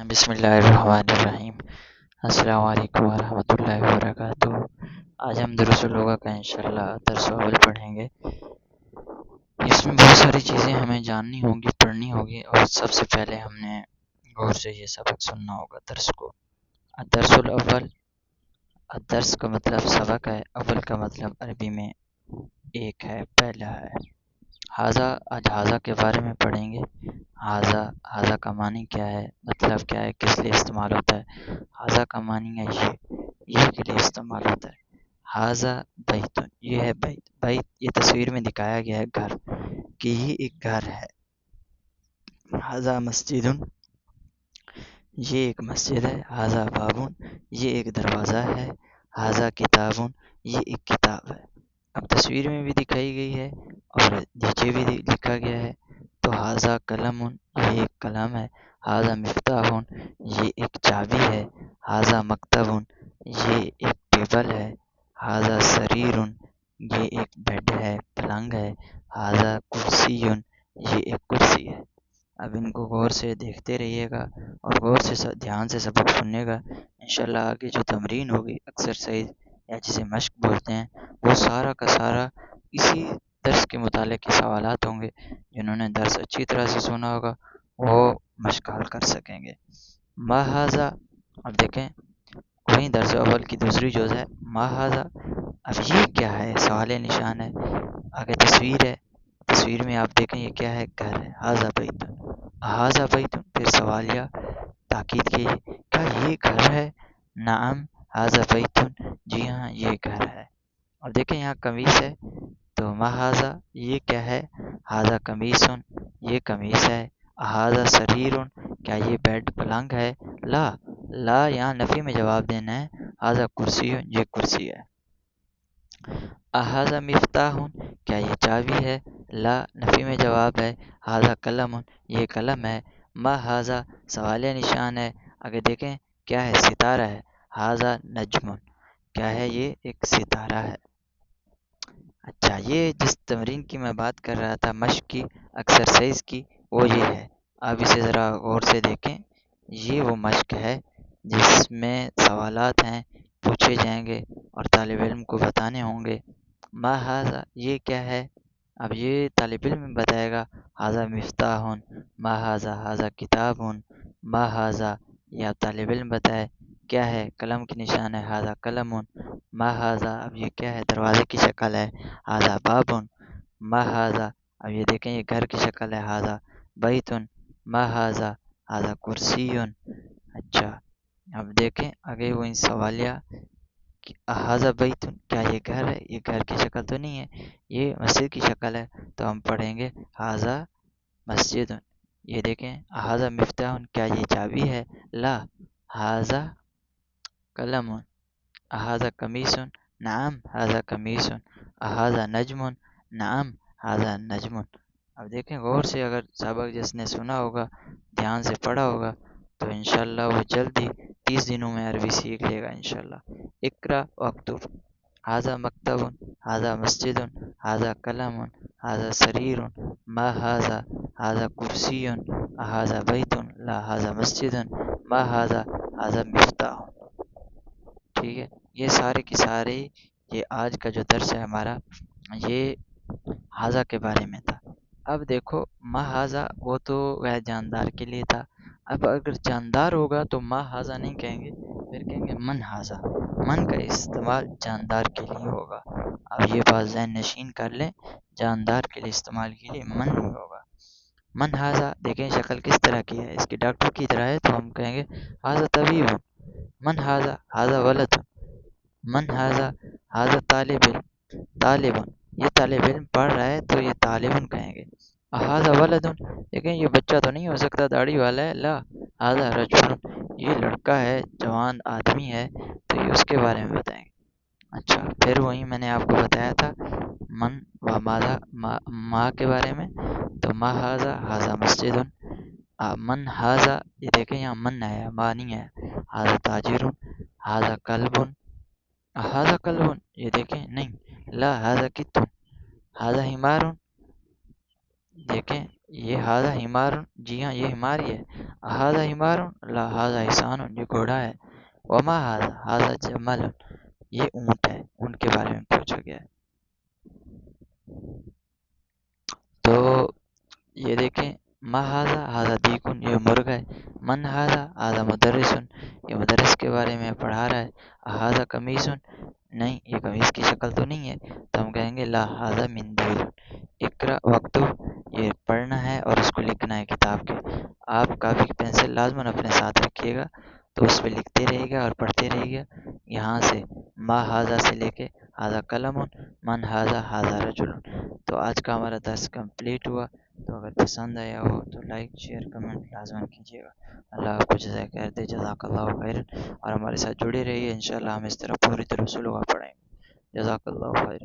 بسم اللہ الرحمن الرحیم۔ السلام علیکم ورحمۃ اللہ وبرکاتہ۔ آج ہم درس اللغہ کا انشاءاللہ درس اول پڑھیں گے۔ اس میں بہت ساری چیزیں ہمیں جاننی ہوں گی، پڑھنی ہوگی، اور سب سے پہلے ہم نے غور سے یہ سبق سننا ہوگا درس کو۔ الدرس الاول، الدرس کا مطلب سبق ہے، اول کا مطلب عربی میں ایک ہے، پہلا ہے۔ حاذا، آج حاذا کے بارے میں پڑھیں گے۔ حاذا، حاذا کا معنی کیا ہے، مطلب کیا ہے، کس لیے استعمال ہوتا ہے۔ حاذا کا معنی ہے یہ کے لیے استعمال ہوتا ہے۔ حاذا بیت، یہ ہے بیت، بیت یہ تصویر میں دکھایا گیا ہے گھر، کہ یہ ایک گھر ہے۔ حاذا مسجد، یہ ایک مسجد ہے۔ حاذا باب، یہ ایک دروازہ ہے۔ حاذا کتاب، یہ ایک کتاب ہے۔ اب تصویر میں بھی دکھائی گئی ہے اور نیچے بھی لکھا گیا ہے، تو حاذا قلم، یہ ایک قلم ہے۔ حاذا مفتاح، یہ ایک چابی ہے۔ حاذا مکتب، یہ ایک ٹیبل ہے۔ حاذا سریر، یہ ایک بیڈ ہے، پلنگ ہے۔ حاذا کرسی، یہ ایک کرسی ہے۔ اب ان کو غور سے دیکھتے رہیے گا اور غور سے دھیان سے سبق سننے گا۔ انشاءاللہ آگے جو تمرین ہوگی، ایکسرسائز یا جسے مشق بولتے ہیں، وہ سارا کا سارا اسی درس کے متعلق کے سوالات ہوں گے۔ جنہوں نے درس اچھی طرح سے سنا ہوگا وہ مشق حل کر سکیں گے۔ ما ھذا، اب دیکھیں وہیں درس اول کی دوسری جز ہے ما ھذا۔ اب یہ کیا ہے، سوال نشان ہے، آگے تصویر ہے، تصویر میں آپ دیکھیں یہ کیا ہے، گھر ہے۔ ھذا بیت، ھذا بیت، پھر سوالیہ تاکید کیجیے، کیا یہ گھر ہے؟ نعم ھذا بیت، جی ہاں یہ گھر ہے۔ اور دیکھیں یہاں قمیص ہے، تو ما ھذا یہ کیا ہے، ھذا قمیص، یہ قمیص ہے۔ ھذا سریر، کیا یہ بیڈ پلنگ ہے؟ لا، لا یہاں نفی میں جواب دینا ہے۔ ھذا کرسی، یہ کرسی ہے۔ ھذا مفتاح، کیا یہ چابی ہے؟ لا نفی میں جواب ہے۔ ھذا قلم، یہ قلم ہے۔ ما ھذا سوالیہ نشان ہے، آگے دیکھیں کیا ہے، ستارہ ہے۔ ھذا نجم، کیا ہے، یہ ایک ستارہ ہے۔ اچھا، یہ جس تمرین کی میں بات کر رہا تھا، مشق کی، ایکسرسائز کی، وہ یہ ہے۔ آپ اسے ذرا غور سے دیکھیں، یہ وہ مشق ہے جس میں سوالات ہیں، پوچھے جائیں گے اور طالب علم کو بتانے ہوں گے۔ ما ھذا یہ کیا ہے، اب یہ طالب علم بتائے گا۔ ھذا مفتاح، ما ھذا، ھذا کتاب، ما ھذا یہ آپ طالب علم بتائے کیا ہے، قلم کی نشان ہے، ھذا قلم۔ ما ھذا اب یہ کیا ہے، دروازے کی شکل ہے، ھذا باب۔ ما ھذا اب یہ دیکھیں یہ گھر کی شکل ہے، ھذا بیت۔ ما ھذا، ھذا کرسی۔ اچھا، اب دیکھیں آگے وہی سوالیہ، ھذا بیت، کیا یہ گھر ہے؟ یہ گھر کی شکل تو نہیں ہے، یہ مسجد کی شکل ہے، تو ہم پڑھیں گے ھذا مسجد۔ یہ دیکھیں ھذا مفتاح، کیا یہ چابی ہے؟ لا، ھذا قلم۔ ھذا قمیص، نعم ھذا قمیص۔ ھذا نجم، نعم ھذا نجم۔ اب دیکھیں غور سے، اگر سبق جس نے سنا ہوگا، دھیان سے پڑھا ہوگا، تو انشاءاللہ وہ جلد ہی 30 دنوں میں عربی سیکھ لے گا انشاءاللہ۔ اقرأ واکتب، ھذا مکتب، ھذا مسجد، ھذا قلم، ھذا سریر، ما ھذا، ھذا کرسی، ھذا بیت، لا ھذا مسجد، ما ھذا، ھذا مفتاح۔ ٹھیک ہے، یہ سارے کی سارے، یہ آج کا جو درس ہے ہمارا، یہ ھذا کے بارے میں تھا۔ اب دیکھو ما ھذا وہ تو غیر جاندار کے لیے تھا، اب اگر جاندار ہوگا تو ما ھذا نہیں کہیں گے، پھر کہیں گے من ھذا۔ من کا استعمال جاندار کے لیے ہوگا، اب یہ بات ذہن نشین کر لیں، جاندار کے لیے استعمال کے لیے من ہی ہوگا۔ من ھذا دیکھیں شکل کس طرح کی ہے، اس کی ڈاکٹر کی طرح ہے، تو ہم کہیں گے ھذا طبیب۔ من ھذا، ھذا ولد۔ من ھذا، ھذا طالب علم، طالب، یہ طالب علم پڑھ رہا ہے تو یہ طالب کہیں گے۔ ھذا ولد، دیکھیں یہ بچہ تو نہیں ہو سکتا، داڑھی والا ہے، لا ھذا رجل، یہ لڑکا ہے، جوان آدمی ہے، تو یہ اس کے بارے میں بتائیں گے۔ اچھا، پھر وہی میں نے آپ کو بتایا تھا من و ماذا، ما کے بارے میں، تو ما ھذا، ھذا مسجد۔ من ھذا، یہ دیکھیں یہاں من ہے، ما نہیں ہے۔ ھذا تاجر، ھذا کلب، ھذا کلب، یہ دیکھیں نہیں، لا ھذا کت، ھذا حمار، دیکھیں یہ ہاضا ہمار، جی ہاں یہ ہمار ہی ہے. ہاضا ہمار، لا ہاضا حسان، یہ گھوڑا ہے. وما ہاضا، ہاضا جمل، یہ اونٹ ہے، اونٹ کے بارے میں پوچھا گیا ہے. تو یہ دیکھیں، ما ہاضا، ہاضا دیکن، یہ مرغ ہے. من ہاضا، ہاضا مدرسن، یہ مدرس کے بارے میں پڑھا رہا ہے. ہاضا قمیصن، نہیں یہ قمیص کی شکل تو نہیں ہے، تو ہم کہیں گے لا ہاضا مندیل. اقرا وقتو، یہ پڑھنا ہے اور اس کو لکھنا ہے کتاب کے. آپ کاپی پینسل لازماً اپنے ساتھ رکھیے گا، تو اس پہ لکھتے رہیے گا اور پڑھتے رہیے گا. یہاں سے ما ہاضا سے لے کے ہاضا قلم، من ہاضا، ہاضا رجل. تو آج کا ہمارا درس کمپلیٹ ہوا. تو اگر پسند آیا ہو تو لائک شیئر کمنٹ لازماً کیجیے گا. اللہ آپ کو جزائے خیر دے، جزاک اللہ خیر. اور ہمارے ساتھ جڑے رہیے، انشاءاللہ ہم اس طرح پوری طرح سے لغہ پڑھیں گے. جزاک اللہ خیر.